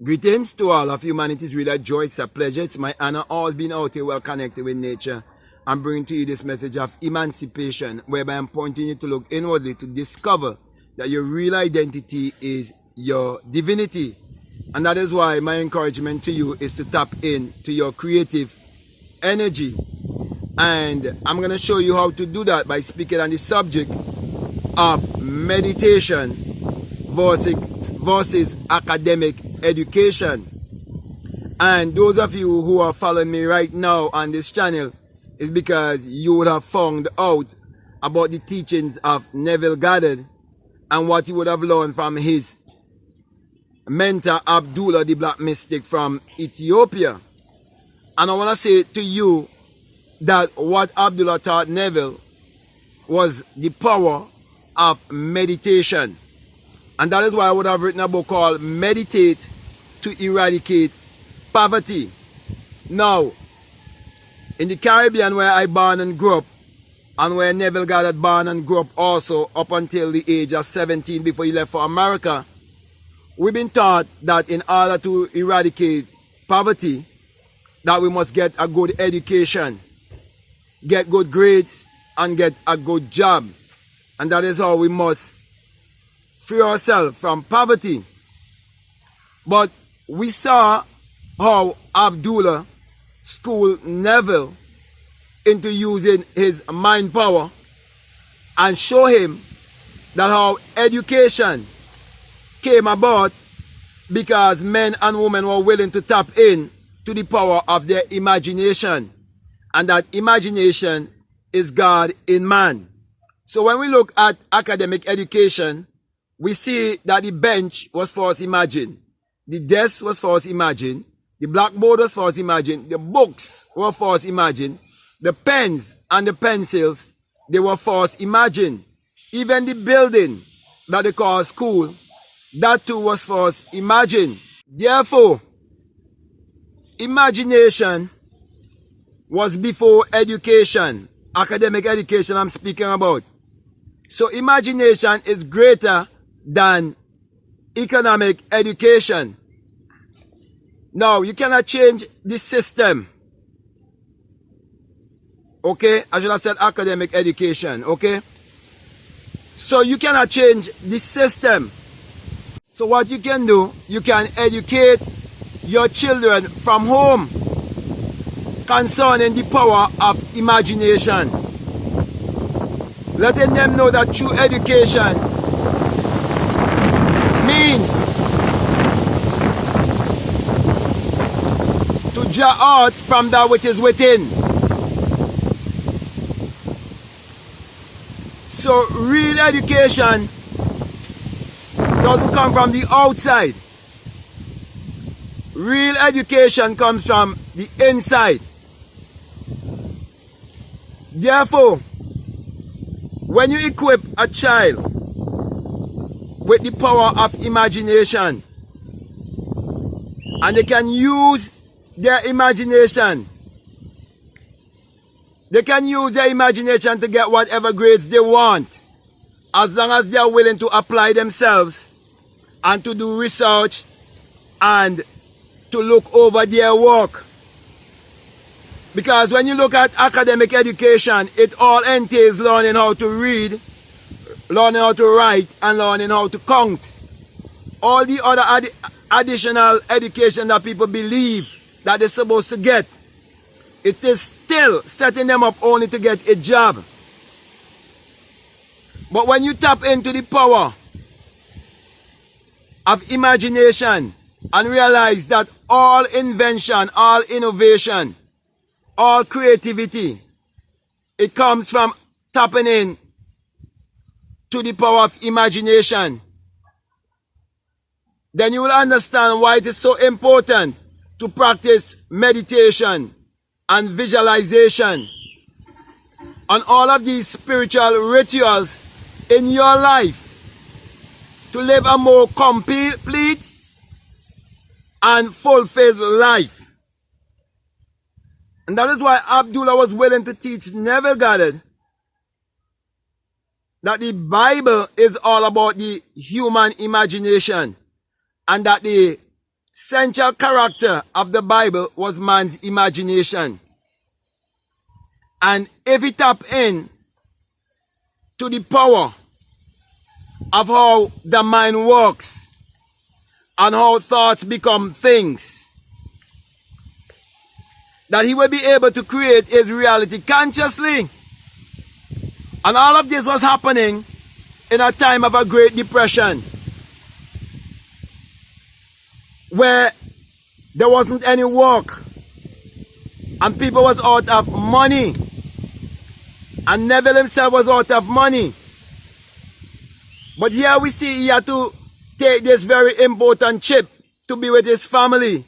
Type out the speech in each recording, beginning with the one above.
Greetings to all of humanity. It's really a joy, it's a pleasure, it's my honor. Always being out here well connected with nature. I'm bringing to you this message of emancipation, whereby I'm pointing you to look inwardly to discover that your real identity is your divinity. And that is why my encouragement to you is to tap into your creative energy. And I'm going to show you how to do that by speaking on the subject of meditation versus academic education. And those of you who are following me right now on this channel is because you would have found out about the teachings of Neville Goddard and what you would have learned from his mentor Abdullah, the black mystic from Ethiopia. And I want to say to you that what Abdullah taught Neville was the power of meditation. And that is why I would have written a book called Meditate to Eradicate Poverty. Now, in the Caribbean where I born and grew up, and where Neville Goddard born and grew up also up until the age of 17 before he left for America, we've been taught that in order to eradicate poverty, that we must get a good education, get good grades, and get a good job. And that is how we must free ourselves from poverty. But we saw how Abdullah schooled Neville into using his mind power and show him that how education came about because men and women were willing to tap in to the power of their imagination, and that imagination is God in man. So when we look at academic education, we see that the bench was first imagined, the desk was first imagined, the blackboard was first imagined, the books were first imagined, the pens and the pencils, they were first imagined. Even the building that they call school, that too was first imagined. Therefore, imagination was before education, academic education I'm speaking about. So imagination is greater than economic education. Now, you cannot change the system. Okay? I should have said academic education. Okay? So you cannot change the system. So what you can do, you can educate your children from home concerning the power of imagination. Letting them know that true education means to draw out from that which is within. So real education doesn't come from the outside. Real education comes from the inside. Therefore, when you equip a child with the power of imagination, and they can use their imagination, they can use their imagination to get whatever grades they want, as long as they are willing to apply themselves and to do research and to look over their work. Because when you look at academic education, it all entails learning how to read, learning how to write, and learning how to count. All the other additional education that people believe that they're supposed to get, it is still setting them up only to get a job. But when you tap into the power of imagination and realize that all invention, all innovation, all creativity, it comes from tapping in to the power of imagination, then you will understand why it is so important to practice meditation and visualization and all of these spiritual rituals in your life to live a more complete and fulfilled life. And that is why Abdullah was willing to teach Neville Goddard that the Bible is all about the human imagination, and that the central character of the Bible was man's imagination. And if we tap in to the power of how the mind works and how thoughts become things, that he will be able to create his reality consciously. And all of this was happening in a time of a Great Depression, where there wasn't any work and people was out of money, and Neville himself was out of money. But here we see he had to take this very important trip to be with his family,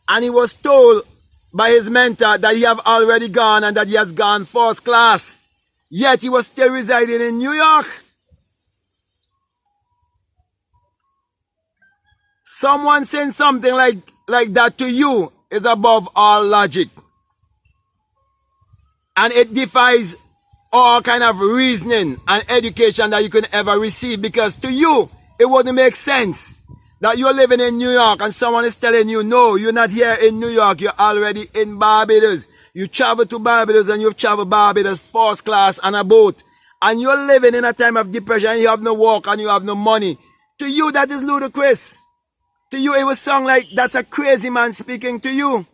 and he was told by his mentor that he have already gone and that he has gone first class, yet he was still residing in New York. Someone saying something like that to you is above all logic. And it defies all kind of reasoning and education that you can ever receive, because to you, it wouldn't make sense that you're living in New York and someone is telling you, no, you're not here in New York, you're already in Barbados. You travel to Barbados and you've traveled Barbados first class on a boat, and you're living in a time of depression and you have no work and you have no money. To you, that is ludicrous. To you, it will sound like that's a crazy man speaking to you.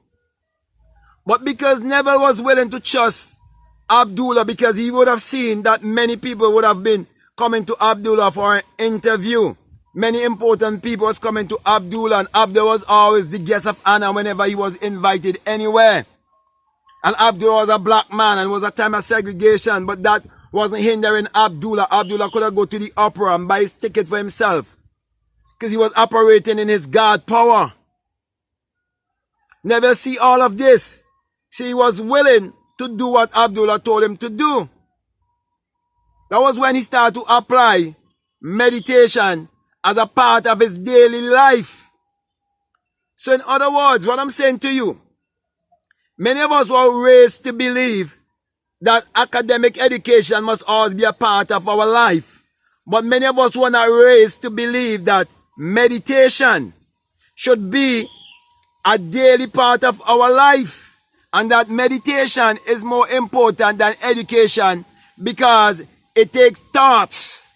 But because Neville was willing to trust Abdullah, because he would have seen that many people would have been coming to Abdullah for an interview. Many important people was coming to Abdullah, and Abdullah was always the guest of honor whenever he was invited anywhere. And Abdullah was a black man, and it was a time of segregation, but that wasn't hindering Abdullah. Abdullah could have go to the opera and buy his ticket for himself, because he was operating in his God power. Never see all of this. See, he was willing to do what Abdullah told him to do. That was when he started to apply meditation as a part of his daily life. So in other words, what I'm saying to you, many of us were raised to believe that academic education must always be a part of our life. But many of us were not raised to believe that meditation should be a daily part of our life, and that meditation is more important than education, because it takes thoughts,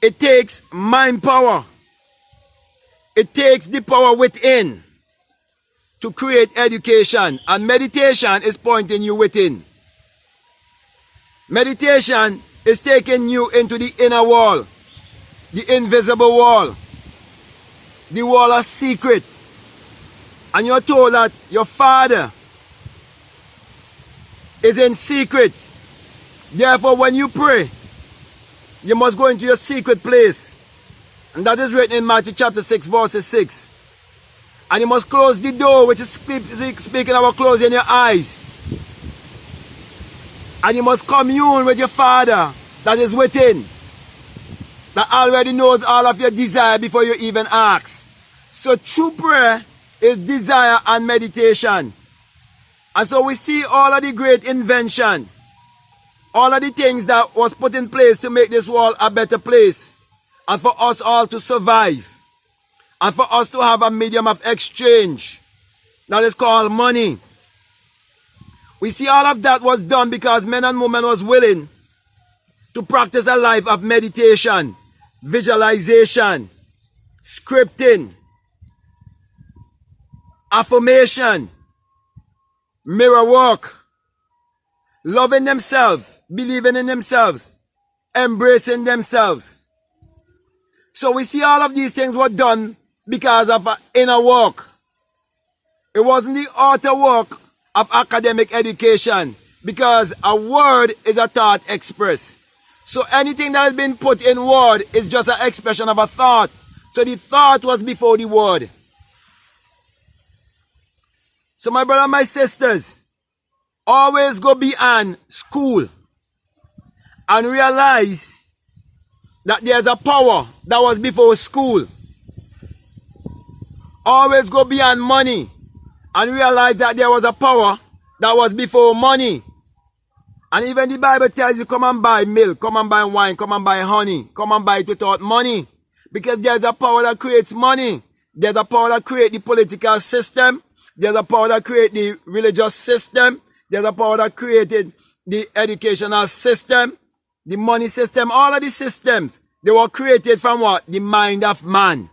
it takes mind power, it takes the power within to create education, and meditation is pointing you within. Meditation is taking you into the inner wall, the invisible wall, the wall of secret. And you're told that your Father is in secret. Therefore, when you pray, you must go into your secret place. And that is written in Matthew chapter 6, verse 6. And you must close the door, which is speaking about closing your eyes. And you must commune with your Father that is within, that already knows all of your desire before you even ask. So true prayer is desire and meditation. And so we see all of the great invention, all of the things that was put in place to make this world a better place, and for us all to survive, and for us to have a medium of exchange that is called money. We see all of that was done because men and women was willing to practice a life of meditation, visualization, scripting, affirmation, mirror work, loving themselves, believing in themselves, embracing themselves. So we see all of these things were done because of inner work. It wasn't the outer work of academic education, because a word is a thought expressed. So anything that has been put in word is just an expression of a thought. So the thought was before the word. So my brother and my sisters, always go beyond school and realize that there's a power that was before school. Always go beyond money and realize that there was a power that was before money. And even the Bible tells you, come and buy milk, come and buy wine, come and buy honey, come and buy it without money. Because there's a power that creates money. There's a power that creates the political system. There's a power that creates the religious system. There's a power that created the educational system, the money system. All of these systems, they were created from what? The mind of man.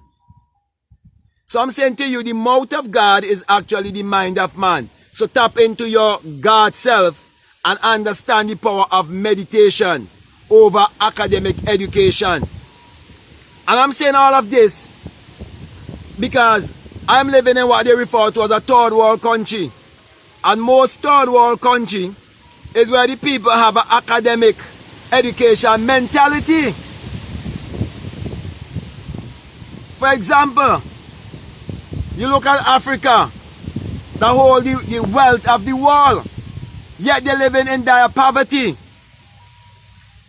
So I'm saying to you, the mouth of God is actually the mind of man. So tap into your God self and understand the power of meditation over academic education. And I'm saying all of this because I'm living in what they refer to as a third world country. And most third world country is where the people have an academic education mentality. For example, you look at Africa, that hold the wealth of the world, yet they're living in dire poverty.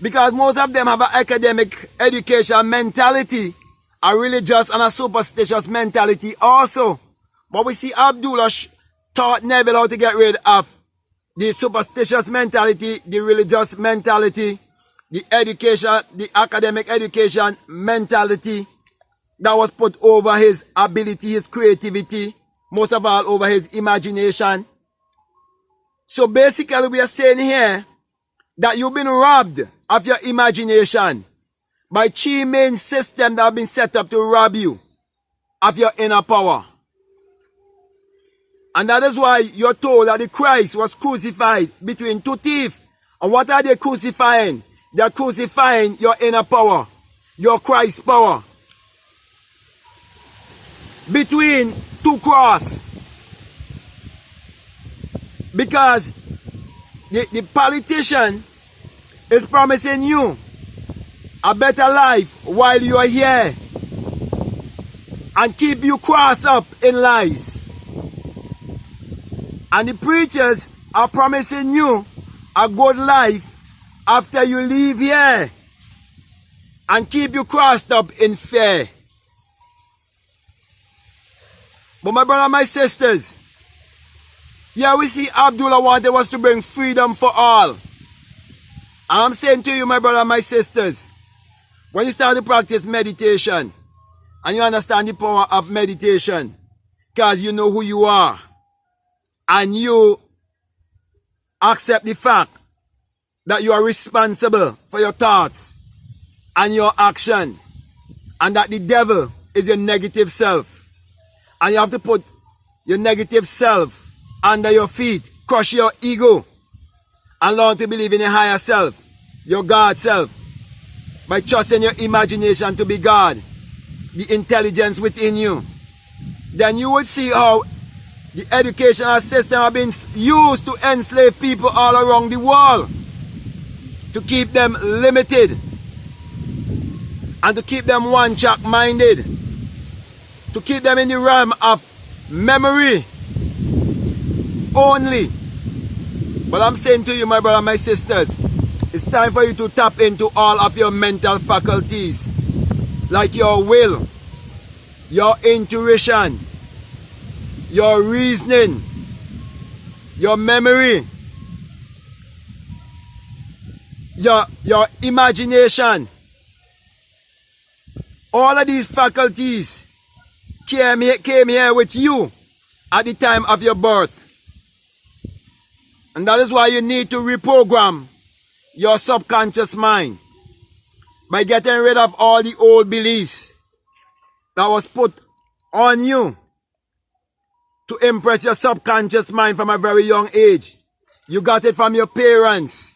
Because most of them have an academic education mentality, a religious and a superstitious mentality also. But we see Abdullah taught Neville how to get rid of the superstitious mentality, the religious mentality, the education, the academic education mentality that was put over his ability, his creativity, most of all over his imagination. So basically we are saying here that you've been robbed of your imagination by three main systems that have been set up to rob you of your inner power. And that is why you're told that the Christ was crucified between two thieves. And what are they crucifying? They're crucifying your inner power, your Christ power, between two crosses. Because the politician is promising you a better life while you are here and keep you crossed up in lies. And the preachers are promising you a good life after you leave here and keep you crossed up in fear. But my brother and my sisters, yeah, we see Abdullah wanted us to bring freedom for all. And I'm saying to you, my brother and my sisters, when you start to practice meditation and you understand the power of meditation, because you know who you are, and you accept the fact that you are responsible for your thoughts and your action, and that the devil is your negative self, and you have to put your negative self under your feet, crush your ego, and learn to believe in a higher self, your God self, by trusting your imagination to be God, the intelligence within you. Then you will see how the educational system has been used to enslave people all around the world, to keep them limited and to keep them one-track minded, to keep them in the realm of memory only. But I'm saying to you, my brother, my sisters, it's time for you to tap into all of your mental faculties, like your will, your intuition, your reasoning, your memory, your imagination. All of these faculties came here with you at the time of your birth. And that is why you need to reprogram your subconscious mind by getting rid of all the old beliefs that was put on you to impress your subconscious mind from a very young age. You got it from your parents,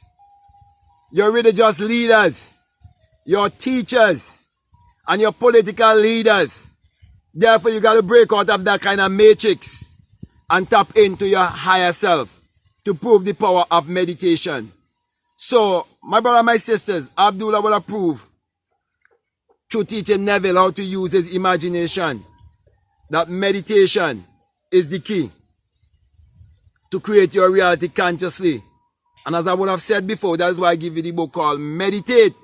your religious leaders, your teachers, and your political leaders. Therefore, you got to break out of that kind of matrix and tap into your higher self to prove the power of meditation. So, my brother and my sisters, Abdullah will approve through teaching Neville how to use his imagination, that meditation is the key to create your reality consciously. And as I would have said before, that's why I give you the book called Meditate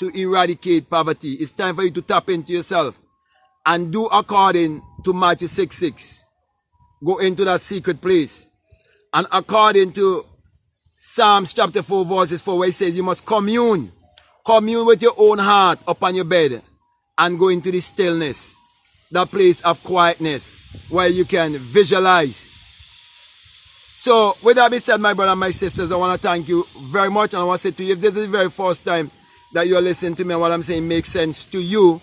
to Eradicate Poverty. It's time for you to tap into yourself and do according to Matthew 6:6. Go into that secret place. And according to Psalms chapter 4 verses 4, where it says you must commune with your own heart upon your bed and go into the stillness, that place of quietness where you can visualize. So with that being said, my brother and my sisters, I want to thank you very much. And I want to say to you, if this is the very first time that you are listening to me and what I'm saying makes sense to you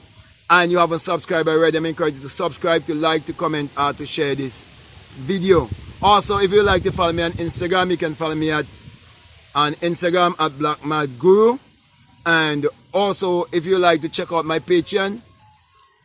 and you haven't subscribed already, I'm encouraging you to subscribe, to like, to comment, or to share this video. Also, if you'd like to follow me on Instagram, you can follow me on Instagram at BlackMadGuru. And also, if you'd like to check out my Patreon,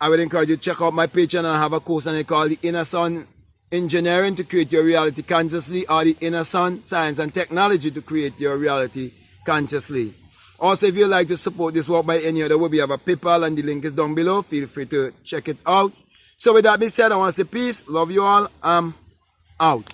I would encourage you to check out my Patreon, and I have a course on it called The Inner Sun Engineering to Create Your Reality Consciously, or The Inner Sun Science and Technology to Create Your Reality Consciously. Also, if you'd like to support this work by any other way, we have a PayPal and the link is down below. Feel free to check it out. So with that being said, I want to say peace, love you all, I'm out.